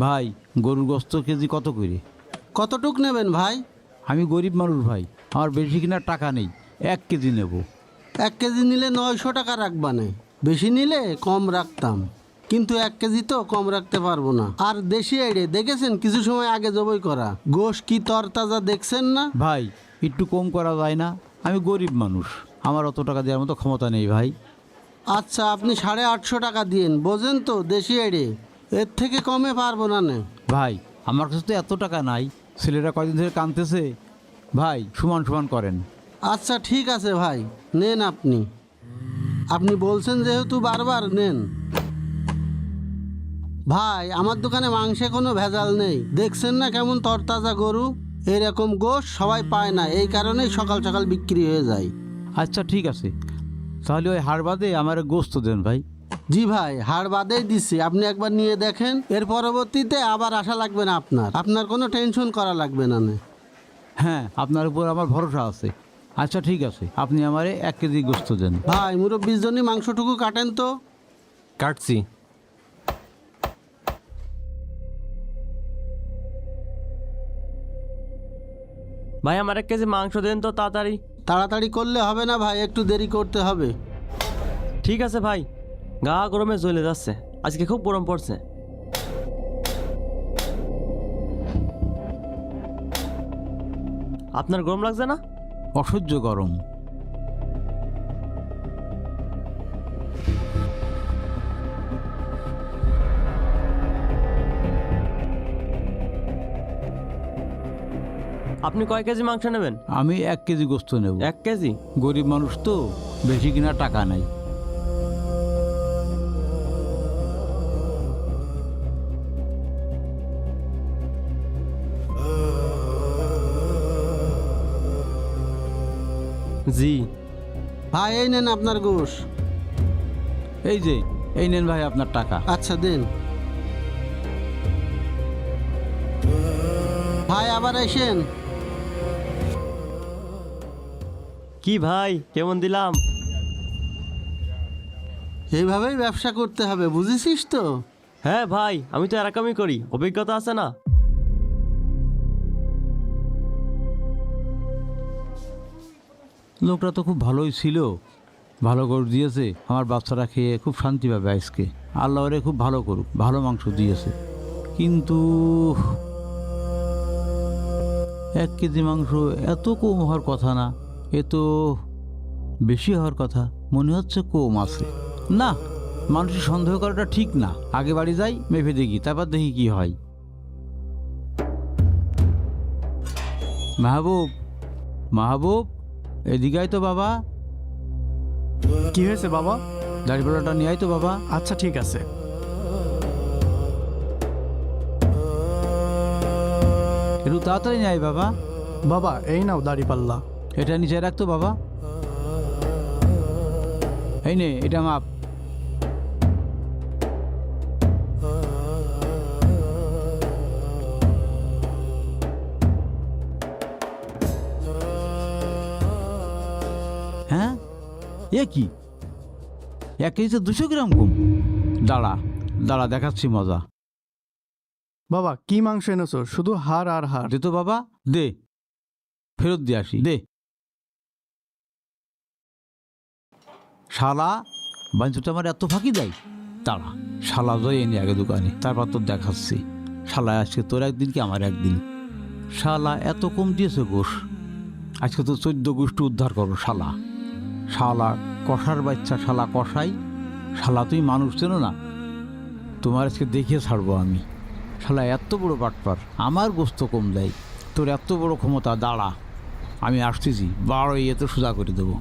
ভাই গরুর গোস্ত কেজি কত করে? কতটুক নেবেন ভাই? আমি গরিব মানুষ ভাই, আমার বেশি কেনার টাকা নেই, 1 কেজি নেব। 1 কেজি নিলে 900 টাকা রাখবানে, বেশি নিলে কম রাখতাম, কিন্তু 1 কেজি তো কম রাখতে পারবো না। আর দেশি আইডে দেখেছেন কিছু সময় আগে জবাই করা গোশ কি তরতাজা দেখছেন না? ভাই একটু কম করা যায় না? আমি গরিব মানুষ, আমার অত টাকা দেওয়ার মতো ক্ষমতা নেই ভাই। আচ্ছা আপনি 850 টাকা দিন, বোঝেন তো দেশি আইডে, এর থেকে কমে পারবো না নে। ভাই আমার কাছে তো এত টাকা নাই, ছেলেরা কয়দিন ধরে কাঁদতেছে, ভাই সমান সমান করেন। আচ্ছা ঠিক আছে ভাই, নেন আপনি, আপনি বলছেন যেহেতু বারবার নেন। ভাই আমার দোকানে মাংসে কোনো ভেজাল নেই, দেখছেন না কেমন তরতাজা গরু, এরকম গোশ সবাই পায় না, এই কারণেই সকাল সকাল বিক্রি হয়ে যায়। আচ্ছা ঠিক আছে, তাহলে ওই হাড় বাদে আমার গোস্ত দেন ভাই। জি ভাই, হাড় বাদেই দিচ্ছি, আপনি একবার নিয়ে দেখেন, এর পরবর্তীতে আবার আশা লাগবে না আপনার, আপনার কোনো টেনশন করা লাগবে না নে। হ্যাঁ আপনার উপর আমার ভরসা আছে। আচ্ছা ঠিক আছে, আপনি আমারে 1 কেজি গোস্ত দেন। ভাই মুরব্বির জন্য মাংসটুকু কাটেন তো। কাটছি। ভাই আমার 1 কেজি মাংস দেন তো তাড়াতাড়ি। তাড়াতাড়ি করলে হবে না ভাই, একটু দেরি করতে হবে। ঠিক আছে ভাই, গা গরমে জ্বলে যাচ্ছে, আজকে খুব গরম পড়ছে। আপনার গরম লাগছে না? অসহ্য গরম। আপনি কয় কেজি মাংস নেবেন? আমি 1 কেজি গোস্ত নেব। 1 কেজি? গরিব মানুষ তো, বেশি কিনা টাকা নাই। জি। ভাই এই নেন আপনার গোশ। এই যে, এই নেন ভাই আপনার টাকা। আচ্ছা দেন ভাই, আবার আসেন। কি ভাই কেমন দিলাম? এইভাবেই ব্যবসা করতে হবে, বুঝেছিস তো? হ্যাঁ ভাই, আমি তো এরকমই করি, অভিজ্ঞতা আছে না। লোকটা তো খুব ভালোই ছিল, ভালো করে দিয়েছে, আমার বাচ্চারা খেয়ে খুব শান্তি পাবে আজকে। আল্লাহ ওরে খুব ভালো করুক, ভালো মাংস দিয়েছে। কিন্তু 1 কেজি মাংস এত কম হওয়ার কথা না, এ তো বেশি হওয়ার কথা, মনে হচ্ছে কম আছে। না, মানুষের সন্দেহ করাটা ঠিক না, আগে বাড়ি যাই, মেপে দেখি, তারপর দেখি কি হয়। মাহবুব, মাহবুব, এদিকে আয় তো বাবা। কি হয়েছে বাবা? দাড়িপাল্লাটা নিয়ে আয় তো বাবা। আচ্ছা ঠিক আছে। একটু তাড়াতাড়ি নিয়ে আয় বাবা। বাবা এই নাও দাড়িপাল্লা। এটা নিচে রাখতো বাবা। এই নে, এটা মাপ। হ্যাঁ, এ কি, 1 কেজিতে 200 গ্রাম কম? দাঁড়া দাঁড়া, দেখাচ্ছি মজা। বাবা কি মাংস এনেছো? শুধু হাড় আর হাড়। দে তো বাবা, দে, ফেরত দিয়ে আসি, দে। শালা বাঞ্চুটা আমার এত ফাঁকি দেয়। দাঁড়া, শালা জয় এনে আগে দোকানে, তারপর তোর দেখাচ্ছি। শালা আজকে তোর একদিন কি আমার একদিন। শালা এত কম দিয়েছে গোশ, আজকে তো 14 গোষ্ঠী উদ্ধার করো শালা। শালা কষার বাচ্চা, শালা কষাই, শালা তুই মানুষ চেনো না, তোমার আজকে দেখিয়ে ছাড়বো আমি। শালা এত বড় বাটপার, আমার গোস্ত কম দেয়, তোর এত বড় ক্ষমতা। দাঁড়া, আমি আসতেছি, বারো ইয়েতে সোজা করে দেবো।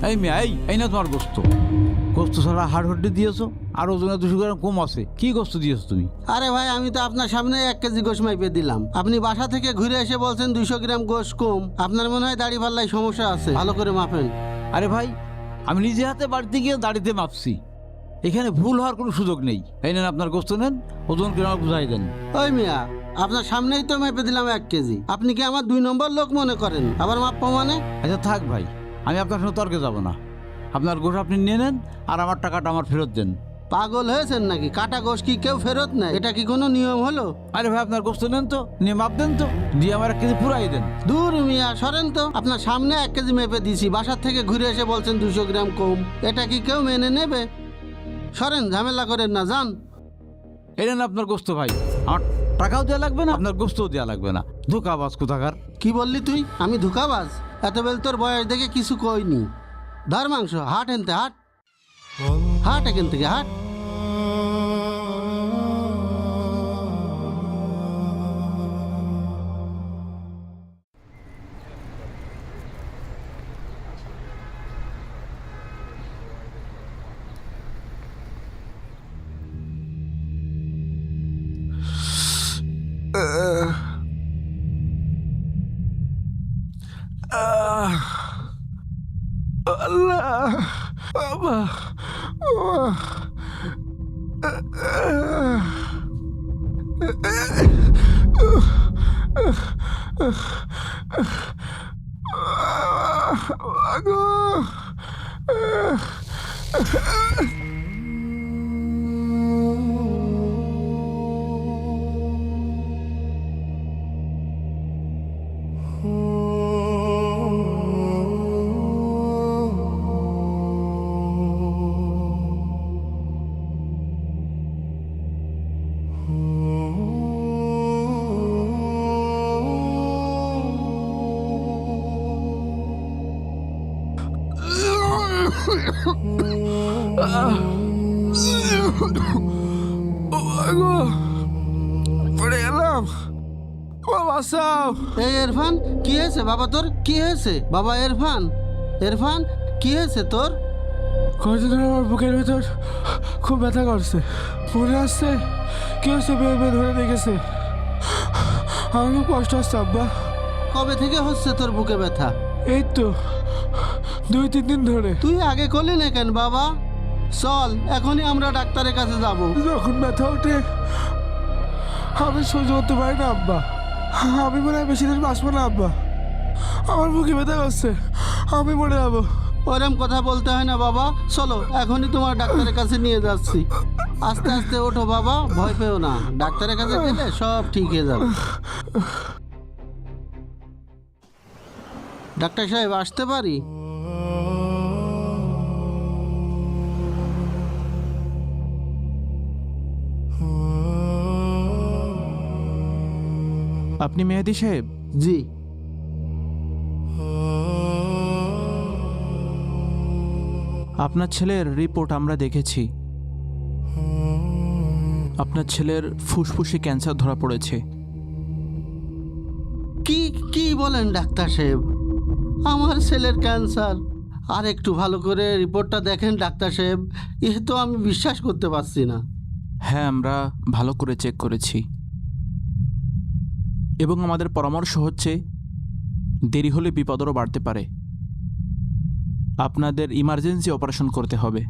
এই মেয়ে, এই না তোমার গোস্ত। গোস্ত ছাড়া হাড় হড্ডি দিয়েছো, আর ওজনে 200 গ্রাম কম আছে। কি গোস্ত দিয়েছো তুমি? আরে ভাই আমি তো আপনার সামনে 1 কেজি গোশ মাইপে দিলাম, আপনি বাসা থেকে ঘুরে এসে বলছেন 200 গ্রাম গোশ কম। আপনার মনে হয় দাড়ি পাল্লায় সমস্যা আছে, ভালো করে মাপেন। আরে ভাই, আমি নিজে হাতে বাড়িতে গিয়ে দাড়িতে মাপছি, এখানে ভুল হওয়ার কোনো সুযোগ নেই। এই নেন আপনার গোস্ত নেন, ওজন করে আমাকে বুঝাই দেন। ওই মিয়া, আপনার সামনেই তো মেপে দিলাম 1 কেজি। আপনি কি আমার 2 নম্বর লোক মনে করেন? আবার মাপ মানে? আচ্ছা থাক ভাই, আমি আপনার সঙ্গে তর্কে যাব না। আপনার গোশ আপনি নিয়ে নেন আর আমার টাকাটা আমার ফেরত দেন। পাগল হয়েছেন নাকি? কাটা গোশ কি কেউ ফেরত নেয়? এটা কি কোনো নিয়ম হলো? আরে ভাই আপনার গোস্ত নেন তো, নিয়ে মাপ দেন তো, দিয়ে আমার 1 কেজি পুরাই দেন। দূর মিয়া, সরেন তো। আপনার সামনে 1 কেজি মেপে দিছি, বাসার থেকে ঘুরে এসে বলছেন 200 গ্রাম কম। এটা কি কেউ মেনে নেবে? সরেন, ঝামেলা করেন না, যান। এই নেন আপনার গোস্ত ভাই, আমার টাকাও দেওয়া লাগবে না, আপনার গোস্তও দেওয়া লাগবে না। ধোকাবাজ কোথাকার। কি বললি তুই? আমি ধোঁকাবাজ? এত বেল তোর বয়স দেখে কিছু কইনি। ধর মাংস, হাট এনতে, হাট হাট এখান থেকে, হাট। এই ইরফান, কি হয়েছে বাবা তোর? কি হয়েছে বাবা? ইরফান, ইরফান, কি হয়েছে তোর? কয়েকদিন ধরে আমার বুকের ভেতর খুব ব্যথা করছে, মনে আসছে কি হচ্ছে, বেয়ে ধরে রেখেছে। আমার খুব কষ্ট হচ্ছে আব্বা। কবে থেকে হচ্ছে তোর বুকে ব্যথা? এই তো 2-3 দিন ধরে। তুই আগে করলি না কেন বাবা? চল, এখনই আমরা ডাক্তারের কাছে যাব। যখন ব্যথা ওঠে আমি সহ্য করতে পারি না আব্বা। আমি মনে হয় বেশি দিন বাঁচবো না আব্বা। আমার বুকে ব্যথা করছে, আমি মরে যাবো। ওরম কথা বলতে হয় না বাবা, চলো এখনই তোমার ডাক্তারের কাছে নিয়ে যাচ্ছি। আস্তে আস্তে ওঠো বাবা, ভয় পেও না। ডাক্তারের কাছে গেলে সব ঠিক হয়ে যাবে। ডাক্তার সাহেব, আসতে পারি? আপনি মেহেদি সাহেব? জি। আপনার ছেলের রিপোর্ট আমরা দেখেছি। আপনার ছেলের ফুসফুসে ক্যান্সার ধরা পড়েছে। কি কি বলেন ডাক্তার সাহেব? আমার ছেলের ক্যান্সার? আর একটু ভালো করে রিপোর্টটা দেখেন ডাক্তার সাহেব, এ তো আমি বিশ্বাস করতে পারছি না। হ্যাঁ, আমরা ভালো করে চেক করেছি এবং আমাদের পরামর্শ হচ্ছে দেরি হলে বিপদ আরও বাড়তে পারে। আপনাদের ইমার্জেন্সি অপারেশন করতে হবে।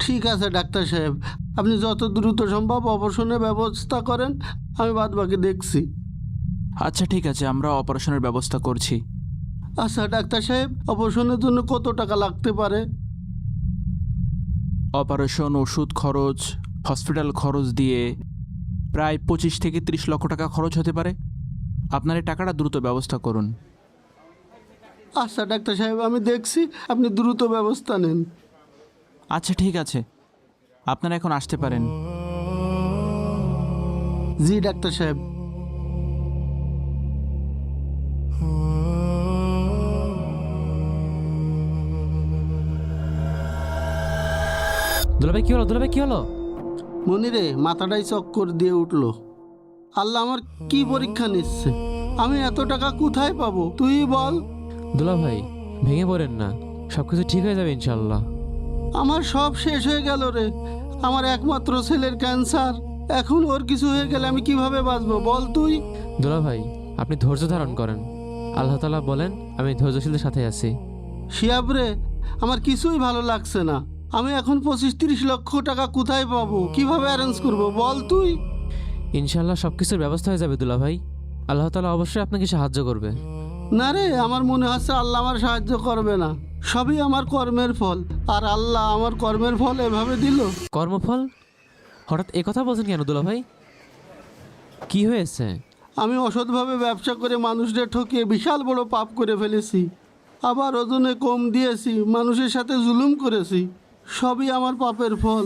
ঠিক আছে ডাক্তার সাহেব, আপনি যত দ্রুত সম্ভব অপারেশনের ব্যবস্থা করেন, আমি বাদ বাকি দেখছি। আচ্ছা ঠিক আছে, আমরা অপারেশনের ব্যবস্থা করছি। আচ্ছা ডাক্তার সাহেব, অপারেশনের জন্য কত টাকা লাগতে পারে? অপারেশন, ওষুধ খরচ, হসপিটাল খরচ দিয়ে প্রায় 25 থেকে 30 লক্ষ টাকা খরচ হতে পারে। আপনার এই টাকাটা দ্রুত ব্যবস্থা করুন। আচ্ছা ডাক্তার সাহেব, আমি দেখছি, আপনি দ্রুত ব্যবস্থা নেন। আচ্ছা ঠিক আছে, আপনারা এখন আসতে পারেন। জি ডাক্তার সাহেব। দুলাভাই কি হলো? দুলাভাই কি হলো? মনিরে মাথাটাই চক্কর দিয়ে উঠলো। আল্লাহ আমার কি পরীক্ষা নিচ্ছে? আমি এত টাকা কোথায় পাবো তুই বল? দুলাভাই ভেঙে পড়েন না, সব কিছু ঠিক হয়ে যাবে ইনশাল্লাহ। আমার সব শেষ হয়ে গেল রে। আমার একমাত্র ছেলের ক্যান্সার, এখন ওর কিছু হয়ে গেলে আমি কিভাবে বাঁচবো বল তুই? দুলাভাই আপনি ধৈর্য ধারণ করেন, আল্লাহ তাআলা বলেন আমি ধৈর্যশীলদের সাথে আছি। শিয়াব রে, আমার কিছুই ভালো লাগছে না। আমি এখন 25-30 লক্ষ টাকা কোথায় পাবো, কিভাবে অ্যারেঞ্জ করবো বল তুই? ইনশাল্লাহ সব কিছুর ব্যবস্থা হয়ে যাবে দুলা ভাই। আল্লাহ তাআলা অবশ্যই আপনাকে সাহায্য করবে। না রে, আমার মনে হচ্ছে আল্লাহ আমার সাহায্য করবে না, সবই আমার কর্মের ফল। আর আল্লাহ আমার কর্মের ফল এভাবে দিল। কর্মফল? হঠাৎ এ কথা বলছেন কেন দুলা ভাই? কি হয়েছে? আমি অসৎভাবে ব্যবসা করে মানুষদের ঠকিয়ে বিশাল বড় পাপ করে ফেলেছি। আবার ওজনে কম দিয়েছি, মানুষের সাথে জুলুম করেছি, সবই আমার পাপের ফল।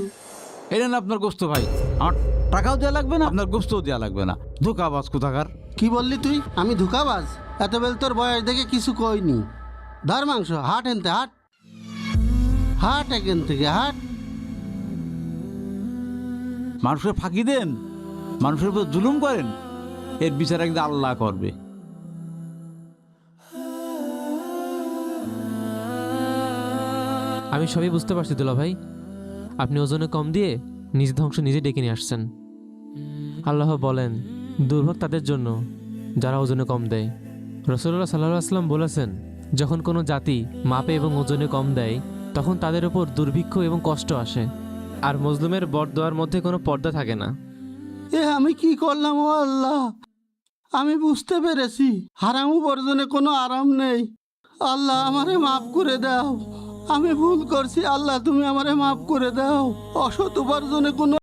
এটা না আপনার গোস্ত ভাই, আমার টাকাও দেওয়া লাগবে না, আপনার গোস্তও দেওয়া লাগবে না। ধোকাবাজ কোথাকার। কি বললি তুই? আমি ধোঁকাবাজ? এত বেল তোর বয়স দেখে কিছু কইনি। ধর মাংস, হাট এনতে হাট, হাট এখান থেকে হাট। মানুষের ফাঁকি দেন, মানুষের উপর জুলুম করেন, এর বিচার একদিন আল্লাহ করবে। আমি সবই বুঝতে পারছি দুলা ভাই, আপনি ওজনে কম দিয়ে নিজ ধ্বংস নিজে ডেকে নিয়ে আসছেন। আল্লাহ বলেন, দুর্ভোগ তাদের জন্য যারা ওজনে কম দেয়। রাসূলুল্লাহ সাল্লাল্লাহু আলাইহি ওয়াসাল্লাম বলেছেন, যখন কোনো জাতি মাপে এবং ওজনে কম দেয় তখন তাদের উপর দুর্ভিক্ষ এবং কষ্ট আসে, আর মজলুমের বরদোয়ার মধ্যে কোনো পর্দা থাকে না। এ আমি কি করলাম ও আল্লাহ? আমি বুঝতে পেরেছি হারাম উপার্জনে কোনো আরাম নেই। আল্লাহ আমারে মাফ করে দাও, আমি ভুল করছি। আল্লাহ তুমি আমারে মাফ করে দাও। অসৎ উপার্জনে কোনো